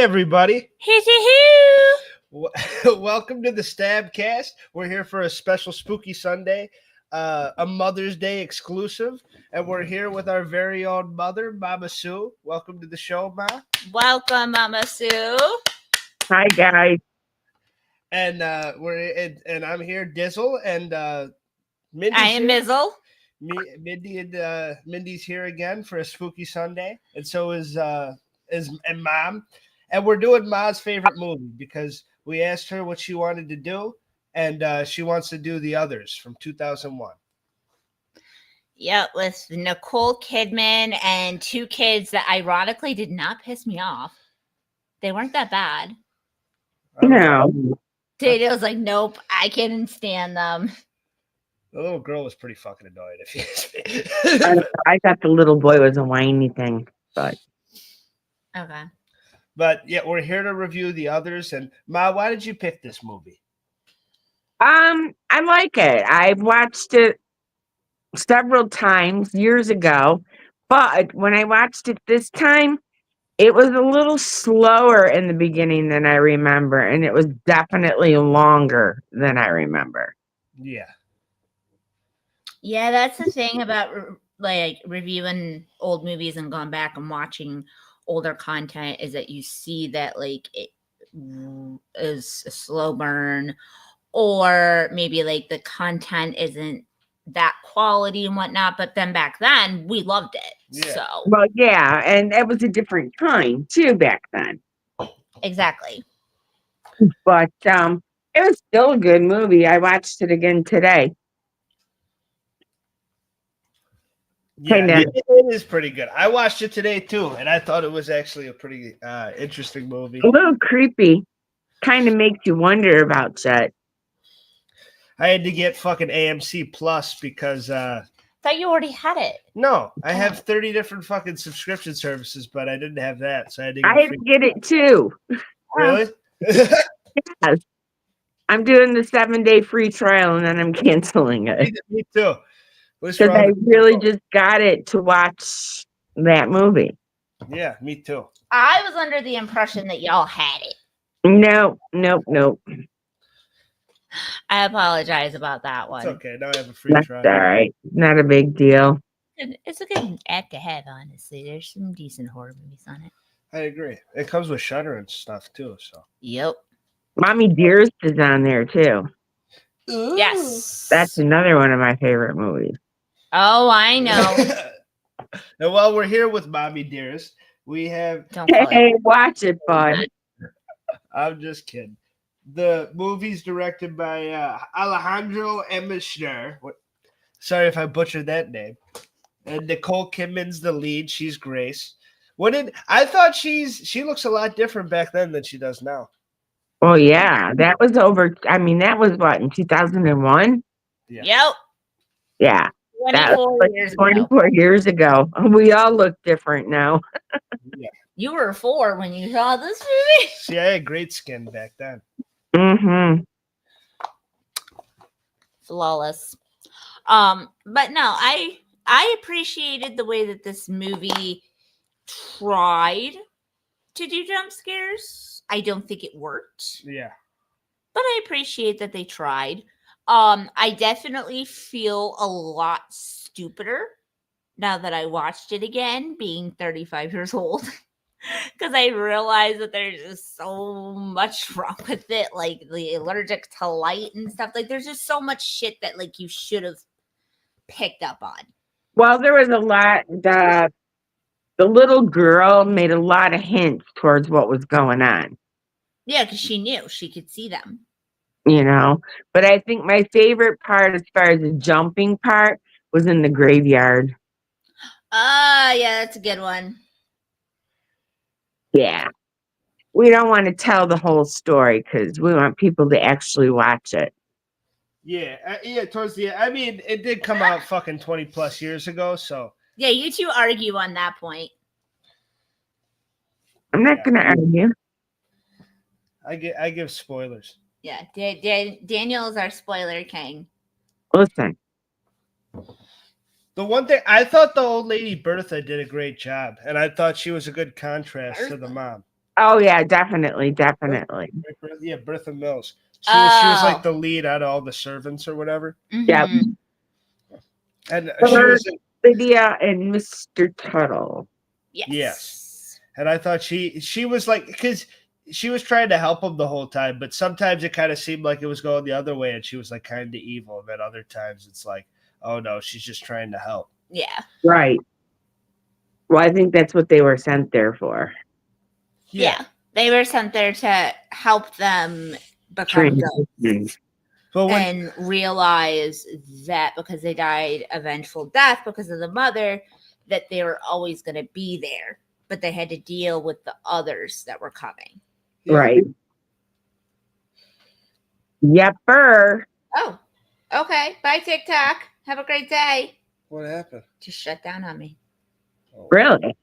everybody. Hoo-hoo-hoo. Welcome to the StabCast. We're here for a special spooky Sunday, a Mother's Day exclusive, and we're here with our very own mother, Mama Sue. Welcome to the show, Ma. Welcome, Mama Sue. Hi, guys. And I'm here, Dizzle, and Mindy's I am here. Mizzle. Mindy's here again for a spooky Sunday, and so is Mom. And we're doing Ma's favorite movie because we asked her what she wanted to do, and she wants to do The Others from 2001. Yep, with Nicole Kidman and two kids that ironically did not piss me off. They weren't that bad. No. Dude, it was like, nope, I can't stand them. The little girl was pretty fucking annoying, if you ask me. I thought the little boy was a whiny thing, but Okay. But yeah, we're here to review The Others. And Ma, why did you pick this movie? I like it. I've watched it several times years ago, but when I watched it this time, it was a little slower in the beginning than I remember, and it was definitely longer than I remember. Yeah. Yeah, that's the thing about like reviewing old movies and going back and watching older content is that you see that like it is a slow burn, or maybe like the content isn't that quality and whatnot. But then back then we loved it. Yeah. So Well, yeah, and it was a different time too back then. exactly. But it was still a good movie. I watched it again today. Yeah, Kinda. it is pretty good. I watched it today too, and I thought it was actually a pretty interesting movie. A little creepy. Kind of makes you wonder about shit. I had to get fucking AMC Plus because Thought you already had it. no, I have 30 different fucking subscription services, but I didn't have that, so I had to get I had to get it too. Really? Yes. I'm doing the 7-day free trial and then I'm canceling it. Me too. Because I really just got it to watch that movie. Yeah, me too. I was under the impression that y'all had it. Nope. I apologize about that one. It's okay. Now I have a free That's trial. all right. Not a big deal. It's a good act to have, honestly. There's some decent horror movies on it. I agree. It comes with Shudder and stuff too. So. Yep. Mommy Dearest is on there too. Ooh. Yes. That's another one of my favorite movies. Oh, I know. And while we're here with Mommy Dearest, we have. Don't call Hey, it. watch it, bud. I'm just kidding. The movie's directed by Alejandro Emishner. Sorry if I butchered that name. And Nicole Kidman's the lead. She's Grace. I thought she looks a lot different back then than she does now. Oh, yeah. That was that was what, in 2001? Yeah. Yep. Yeah. 24 years ago. 24 years ago. We all look different now. Yeah. You were 4 when you saw this movie. See, I had great skin back then. Mm-hmm. Flawless. But no, I appreciated the way that this movie tried to do jump scares. I don't think it worked. Yeah. But I appreciate that they tried. I definitely feel a lot stupider now that I watched it again, being 35 years old. Because I realized that there's just so much wrong with it, like the allergic to light and stuff. Like there's just so much shit that like you should have picked up on. Well, there was a lot. The little girl made a lot of hints towards what was going on. Yeah, because she knew she could see them. You know, but I think my favorite part, as far as the jumping part, was in the graveyard. Yeah, that's a good one. Yeah. We don't want to tell the whole story because we want people to actually watch it. Yeah. Towards the end. I mean, it did come out fucking 20 plus years ago, so. Yeah, you two argue on that point. I'm not going to argue. I give spoilers. Yeah, Daniel is our spoiler king. Listen. The one thing, I thought the old lady Bertha did a great job, and I thought she was a good contrast to the mom. Oh yeah, definitely. Yeah, Bertha Mills. She was like Oh. the lead out of all the servants or whatever. Yep. Mhm. And she Her, was Lydia, and Mr. Tuttle. Yes. and I thought she was like, because she was trying to help him the whole time, but sometimes it kind of seemed like it was going the other way, and she was like kind of evil. And then other times it's like, oh no, she's just trying to help. Yeah. Right. Well, I think that's what they were sent there for. Yeah. They were sent there to help them become good Transition. But when and realize that because they died a vengeful death because of the mother, that they were always going to be there, but they had to deal with the others that were coming. Yeah. Right. Yepper. Oh, okay. Bye, TikTok. Have a great day. What happened? Just shut down on me. Oh. Really?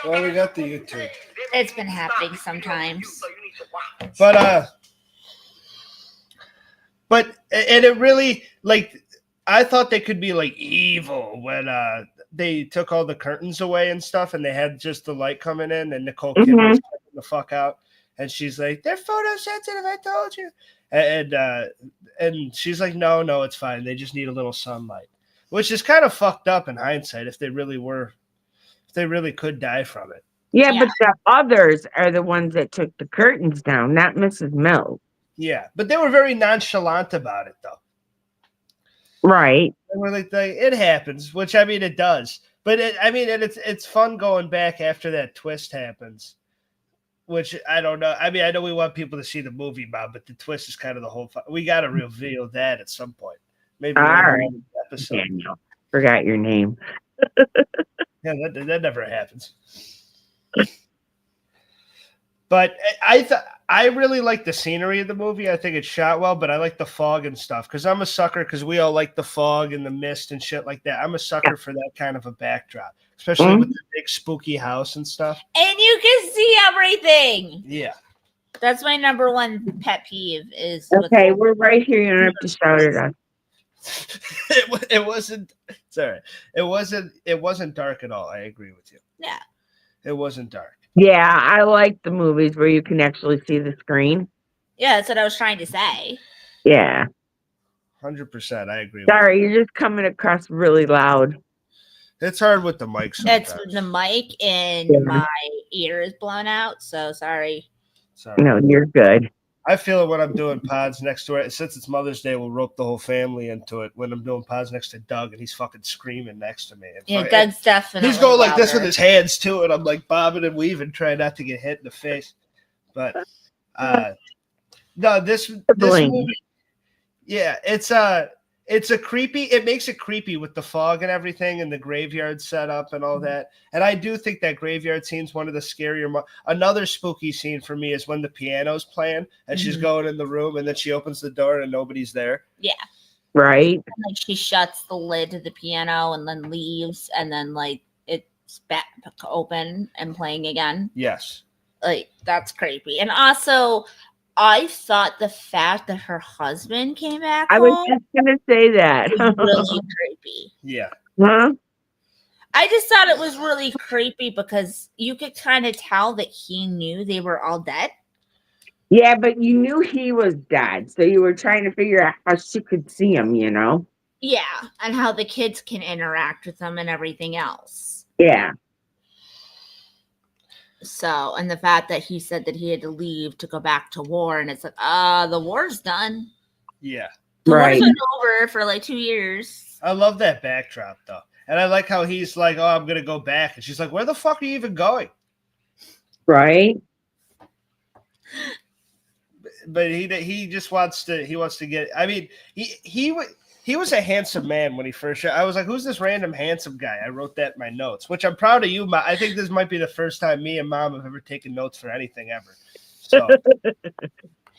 Well, we got the YouTube. It's been happening sometimes. But and it really, like, I thought they could be like evil when they took all the curtains away and stuff, and they had just the light coming in, and Nicole Kidman was checking the fuck out, and she's like, "They're photosensitive, I told you," and she's like, "No, it's fine. They just need a little sunlight," which is kind of fucked up in hindsight if they really could die from it. Yeah, Yeah. but the others are the ones that took the curtains down, not Mrs. Mills. Yeah, but they were very nonchalant about it, though. Right. They were like, it happens, which I mean, it does. But it's fun going back after that twist happens, which I don't know. I mean, I know we want people to see the movie, Bob, but the twist is kind of the whole. We got to reveal that at some point. Maybe All later right. on in the episode. Daniel. Forgot your name. Yeah, that never happens. But I really like the scenery of the movie. I think it's shot well, but I like the fog and stuff because I'm a sucker because we all like the fog and the mist and shit like that. I'm a sucker for that kind of a backdrop, especially with the big spooky house and stuff. And you can see everything. Yeah. That's my number one pet peeve is Okay, we're right here. You don't have to shout it out. It wasn't. Sorry, it wasn't dark at all. I agree with you. Yeah. It wasn't dark. Yeah, I like the movies where you can actually see the screen. Yeah, that's what I was trying to say. Yeah. 100%. I agree. Sorry, you're just coming across really loud. It's hard with the mic sometimes. It's the mic and my ear is blown out, so sorry. No, you're good. I feel it when I'm doing pods next to it. Since it's Mother's Day, we'll rope the whole family into it when I'm doing pods next to Doug, and he's fucking screaming next to me. Yeah, Doug's definitely. He's going like this louder. with his hands too, and I'm like bobbing and weaving, trying not to get hit in the face. But no, this movie, yeah, it's a creepy. It makes it creepy with the fog and everything, and the graveyard setup and all that. And I do think that graveyard scene's one of the scarier. Another spooky scene for me is when the piano's playing and she's going in the room, and then she opens the door and nobody's there. Yeah. Right. And, like she shuts the lid to the piano and then leaves, and then like it's back open and playing again. Yes. Like that's creepy. And also, I thought the fact that her husband came back I was just gonna say that. was really creepy. Yeah. Huh? I just thought it was really creepy because you could kind of tell that he knew they were all dead. Yeah, but you knew he was dead, so you were trying to figure out how she could see him, you know? Yeah, and how the kids can interact with them and everything else. Yeah. So, and the fact that he said that he had to leave to go back to war, and it's like, the war's done. Yeah. The Right. war's been over for like 2 years. I love that backdrop though. And I like how he's like, "Oh, I'm going to go back." And she's like, "Where the fuck are you even going?" Right. But he just wants to get, I mean, he was a handsome man when he first showed. I was like, "Who's this random handsome guy?" I wrote that in my notes, which I'm proud of you, Mom. I think this might be the first time me and Mom have ever taken notes for anything ever. So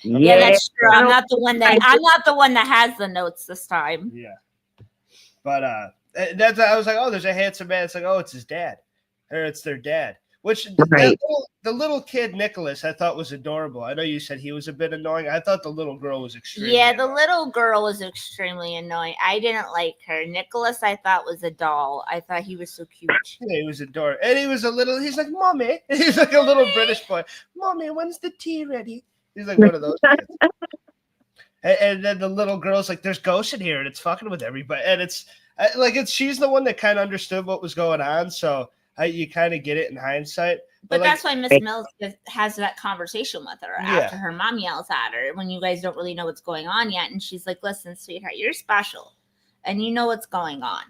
Yeah, that's true. I'm not the one that has the notes this time. yeah. But I was like, "Oh, there's a handsome man." It's like, "Oh, it's his dad, or it's their dad," Which Right. the little kid Nicholas I thought was adorable. I know you said he was a bit annoying. I thought the little girl was extremely Yeah, the annoying. little girl was extremely annoying. I didn't like her. Nicholas, I thought, was a doll. I thought he was so cute. Yeah, he was adorable. And he was he's like, Mommy. He's like a little British boy. Mommy, when's the tea ready? He's like one of those kids. And then the little girl's like, there's ghosts in here and it's fucking with everybody. And it's she's the one that kind of understood what was going on. So you kind of get it in hindsight. But like, that's why Miss Mills has that conversation with her Yeah. after her mom yells at her when you guys don't really know what's going on yet. And she's like, listen, sweetheart, you're special and you know what's going on.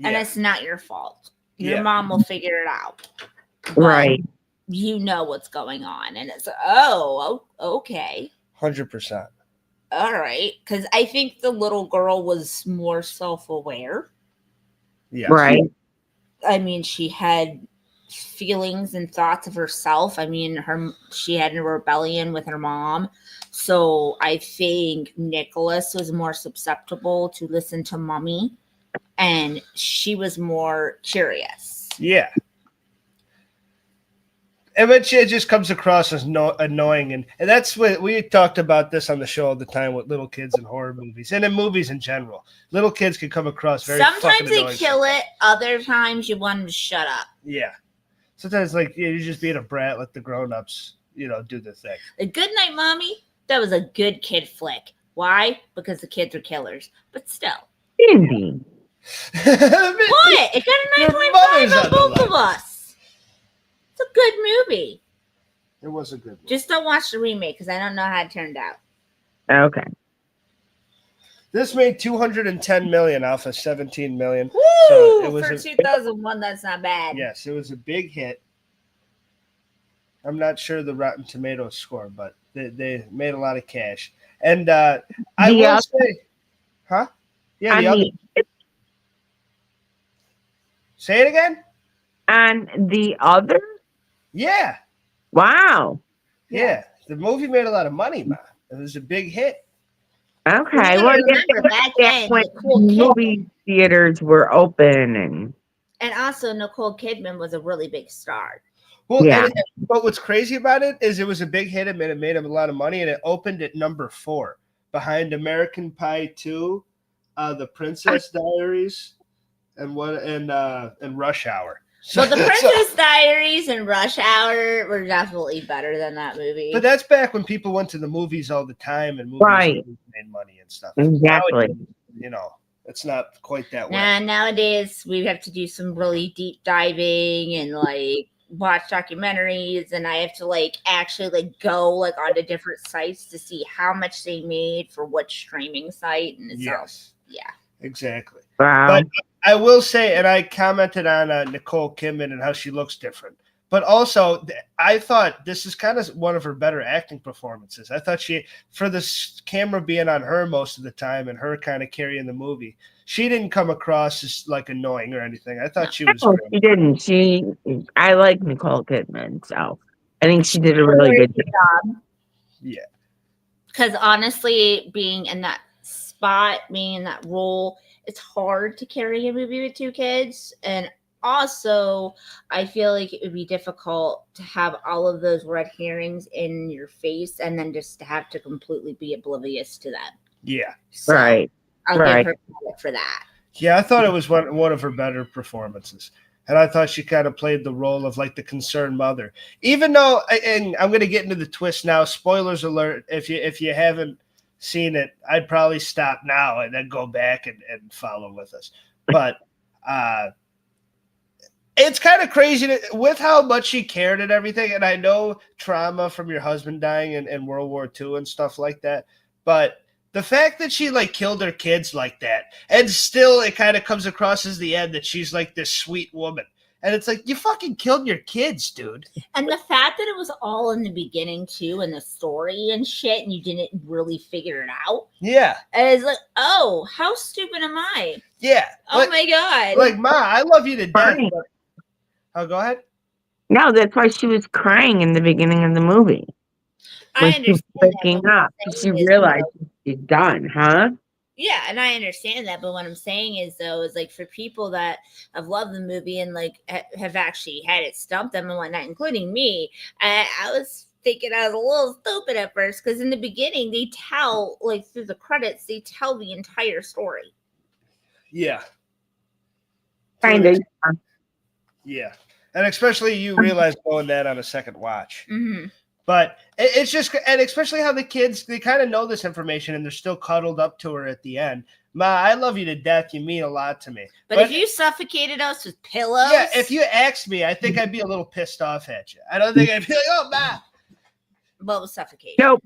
And yeah. it's not your fault. Your Yeah. mom will figure it out. But Right. you know what's going on. And it's, oh, okay. 100%. All right. Because I think the little girl was more self-aware. Yeah. Right. I mean, she had feelings and thoughts of herself. I mean, she had a rebellion with her mom. So I think Nicholas was more susceptible to listen to mommy, and she was more curious. Yeah. And it just comes across as annoying. And that's what we talked about this on the show all the time with little kids in horror movies and in movies in general. Little kids can come across very Sometimes they annoying. kill it. Other times you want them to shut up. Yeah. Sometimes you're just being a brat, let the grown-ups, do the thing. The Good Night Mommy, that was a good kid flick. Why? Because the kids are killers. But still. Mindy. What? It got a Your mother's 9.5 on on the both line. of us. It's a good movie. It was a good one. Just don't watch the remake because I don't know how it turned out. Okay. This made $210 million off of $17 million. Woo! So it was For 2001, that's not bad. Yes, it was a big hit. I'm not sure the Rotten Tomatoes score, but they made a lot of cash. And I will say, huh? Yeah, say it again? And the other? Yeah. Wow. Yeah. The movie made a lot of money, man. It was a big hit. Okay. gotta Well, remember back then, when Nicole Kidman- movie theaters were open And also, Nicole Kidman was a really big star. Well, Yeah. But what's crazy about it is it was a big hit. It made him a lot of money, and it opened at number 4 behind American Pie 2, The Princess Diaries, and Rush Hour. Well, The Princess Diaries and Rush Hour were definitely better than that movie. But that's back when people went to the movies all the time and movies Right. made money and stuff. Exactly. Nowadays, it's not quite that way. Nah, nowadays we have to do some really deep diving and watch documentaries, and I have to actually go onto different sites to see how much they made for what streaming site, and it's all, Yes. yeah. Exactly. Wow. But I will say, and I commented on Nicole Kidman and how she looks different. But also, I thought this is kind of one of her better acting performances. I thought for this camera being on her most of the time and her kind of carrying the movie, she didn't come across as annoying or anything. I thought she was No, good. she didn't. I like Nicole Kidman, so I think she did a really good job. Yeah. Because honestly, being in that spot, being in that role, it's hard to carry a movie with 2 kids. And also, I feel like it would be difficult to have all of those red herrings in your face and then just to have to completely be oblivious to them. Yeah. So Right. I'll give her credit for that. Yeah, I thought it was one of her better performances. And I thought she kind of played the role of the concerned mother. Even though, and I'm going to get into the twist now, spoilers alert, if you haven't seen it, I'd probably stop now and then go back and follow with us. But it's kind of crazy with how much she cared and everything. And I know trauma from your husband dying in World War II and stuff like that. But the fact that she killed her kids like that, and still it kind of comes across as the end that she's this sweet woman. And it's you fucking killed your kids, dude. And the fact that it was all in the beginning too, and the story and shit, and you didn't really figure it out. Yeah. And it's oh, how stupid am I? Yeah. Oh my god. Ma, I love you to death. Right. But... Oh, go ahead. No, that's why she was crying in the beginning of the movie. I When she's understand. waking up, she realized she's done, huh? Yeah, and I understand that, but what I'm saying is though is like for people that have loved the movie and like have actually had it stump them and whatnot, including me, I was thinking I was a little stupid at first because in the beginning they tell like through the credits they tell the entire story. Yeah. Kind of. Yeah. And especially you realize going that on a second watch. Mm-hmm. But it's just, and especially how the kids, they kind of know this information and they're still cuddled up to her at the end. Ma, I love you to death. You mean a lot to me. But if you suffocated us with pillows. Yeah, if you asked me, I think I'd be a little pissed off at you. I don't think I'd be like, oh, Ma. What was suffocating? Nope.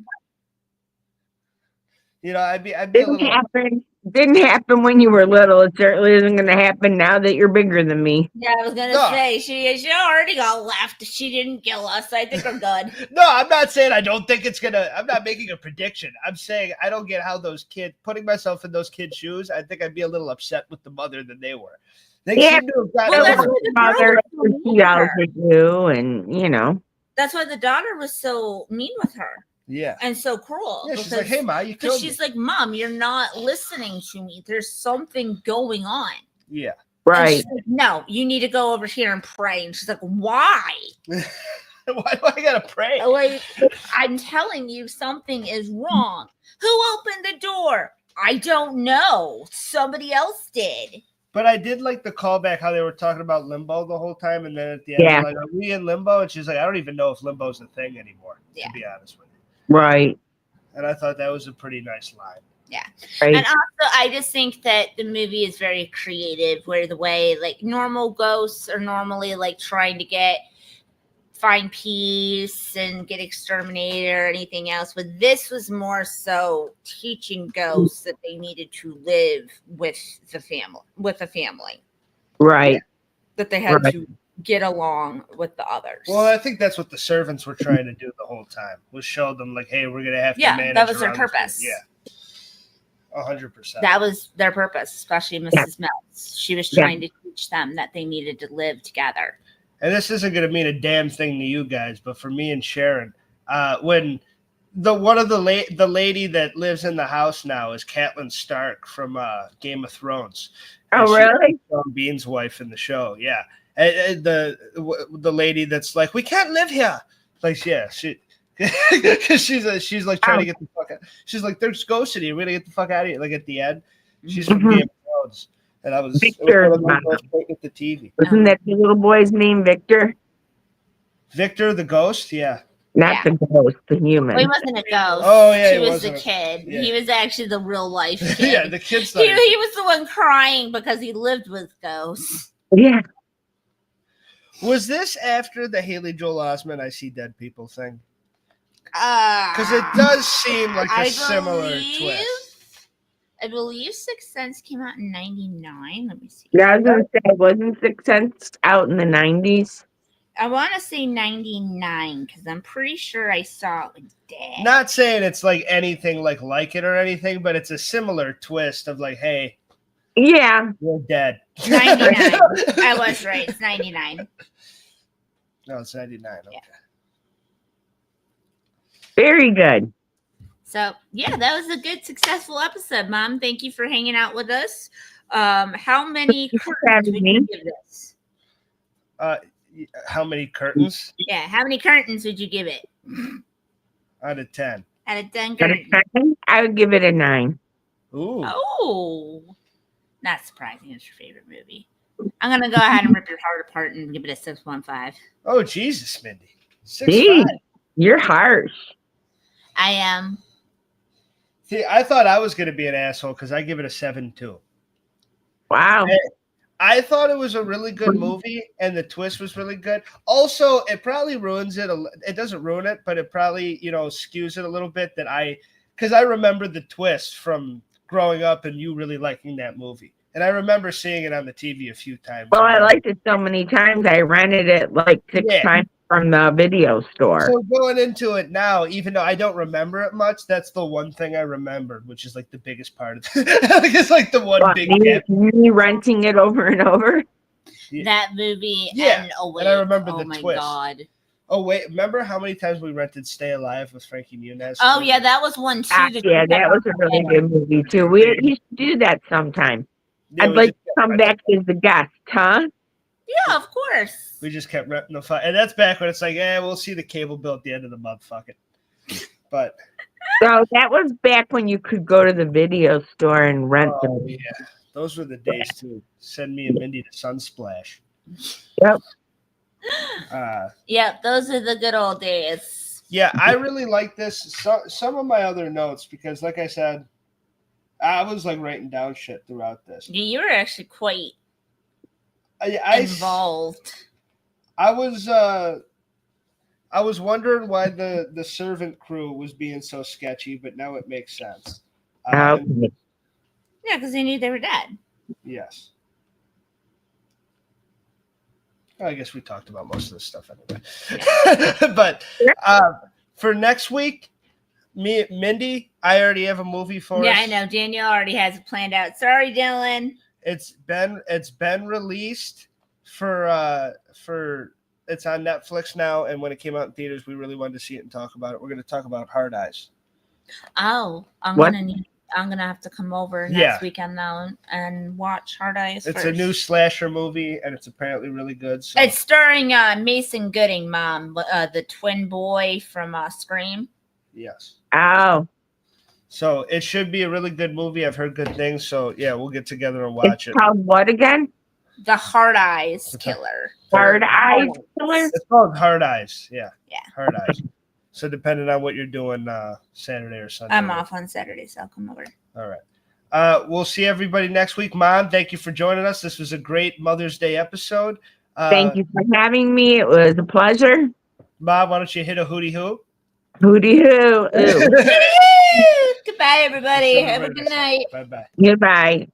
You know, I'd be a Didn't little. happen. Didn't happen when you were little. It certainly isn't going to happen now that you're bigger than me. Yeah, I was gonna say she already got left. She didn't kill us. I think we're good. No, I'm not saying I don't think it's gonna. I'm not making a prediction. I'm saying I don't get how those kids. Putting myself in those kids' shoes, I think I'd be a little upset with the mother than they were. They seem to have gotten that's over what it. the Mother, girl was so she mean with yells her. at you, and you know. That's why the daughter was so mean with her Yeah. and so cruel. Yeah, she's like, hey, Ma, you because killed me. she's like, Mom, you're not listening to me. There's something going on. Yeah. And Right. she's like, no, you need to go over here and pray. And she's like, why? Why do I gotta pray? Like, I'm telling you, something is wrong. Who opened the door? I don't know. Somebody else did. But I did like the callback how they were talking about limbo the whole time, and then at the end, Yeah. they're like, "Are we in limbo?" And she's like, "I don't even know if limbo's a thing anymore." Yeah. To be honest with you. Right. And I thought that was a pretty nice line. Right. And also, I just think that the movie is very creative, where the way like normal ghosts are normally like trying to find peace and get exterminated or anything else, but this was more so teaching ghosts that they needed to live with the family, Right. that they had Right. to get along with the others. Well, I think that's what the servants were trying to do the whole time, was show them like, "Hey, we're gonna have to manage." that was their around this purpose. thing. Yeah, 100%. That was their purpose, especially Mrs. Mills. She was trying to teach them that they needed to live together. And this isn't going to mean a damn thing to you guys, but for me and Sharon, when the lady that lives in the house now is Catelyn Stark from Game of Thrones. Oh, And she's really? Sean Bean's wife in the show, yeah. And the lady that's like, we can't live here. Like, yeah, because she's like trying to get the fuck out. She's like, there's ghosts in here. We're gonna get the fuck out of here. Like at the end, she's from Game of Thrones. And I was Victor's mom. at the TV. Wasn't that the little boy's name, Victor? Victor the ghost, yeah. Not the ghost, the human. Well, he wasn't a ghost. Oh, yeah, he he was the wasn't kid. yeah. He was actually the real life kid. Yeah, the kids. he was the one crying because he lived with ghosts. Yeah. Was this after the Haley Joel Osment I See Dead People thing? Because Because it does seem like a similar twist. I believe Sixth Sense came out in 99. Let me see. Yeah, I was going to say, wasn't Sixth Sense out in the 90s? I want to say 99 because I'm pretty sure I saw it with Dad. Not saying it's like anything like it or anything, but it's a similar twist of like, hey, Yeah. you're dead. 99. I was right. It's 99. No, it's 99. Okay. Yeah. Very good. So, yeah, that was a good, successful episode, Mom. Thank you for hanging out with us. How many Thank you for curtains having would me. you give this? How many curtains? Yeah, how many curtains would you give it? Out of 10. Out of 10 Out of curtains. 10, I would give it a 9. Ooh. Oh, not surprising. It's your favorite movie. I'm going to go ahead and rip your heart apart and give it a 6.15. Oh, Jesus, Mindy. 6'5". Gee, you're harsh. I am. See, I thought I was going to be an asshole because I give it a 7 too. Wow. I thought it was a really good movie, and the twist was really good. Also, it probably ruins it. It doesn't ruin it, but it probably, skews it a little bit. Because I remember the twist from growing up and you really liking that movie, and I remember seeing it on the TV a few times. Well, I liked it so many times. I rented it like 6 times from the video store. So going into it now, even though I don't remember it much, that's the one thing I remembered, which is like the biggest part of it. It's like the one big gap. Me renting it over and over. Yeah. That movie Yeah, and Awake. and I remember oh the my twist. God. Oh wait, remember how many times we rented Stay Alive with Frankie Muniz? Oh yeah, that was one too. Yeah, that was a really good movie too. We should do that sometime. Yeah, I'd we like just to come back as the guest, huh? Yeah, of course. We just kept renting the fun, and that's back when it's like, we'll see the cable bill at the end of the month. Fuck it. But So that was back when you could go to the video store and rent them. yeah, those were the days to send me and Mindy to Sunsplash. Yep. Yep, those are the good old days. Yeah, I really like this. Some of my other notes, because like I said, I was like writing down shit throughout this. You were actually quite I involved. I was wondering why the servant crew was being so sketchy, but now it makes sense. Okay. Yeah, because they knew they were dead. Yes. I guess we talked about most of this stuff anyway. But for next week, Mindy, I already have a movie for us. Yeah, I know. Danielle already has it planned out. Sorry, Dylan. It's been released for it's on Netflix now, and when it came out in theaters, we really wanted to see it and talk about it. We're going to talk about Hard Eyes. Oh, I'm What? gonna have to come over next Yeah. weekend now and watch Hard Eyes. It's first. a new slasher movie, and it's apparently really good. So. It's starring Mason Gooding, Mom, the twin boy from Scream. Yes. Oh, So it should be a really good movie. I've heard good things. So yeah, we'll get together and watch it's it. called what again? The Hard Eyes Killer. Hard Eyes Killer? It's called Hard Eyes. Yeah. Yeah. Hard Eyes. So depending on what you're doing Saturday or Sunday. I'm off on Saturday, so I'll come over. All right. We'll see everybody next week. Mom, thank you for joining us. This was a great Mother's Day episode. Thank you for having me. It was a pleasure. Mom, why don't you hit a hootie hoo? Hooty hoo. Goodbye, everybody. See Have a everybody good next night. time. Bye-bye. Goodbye.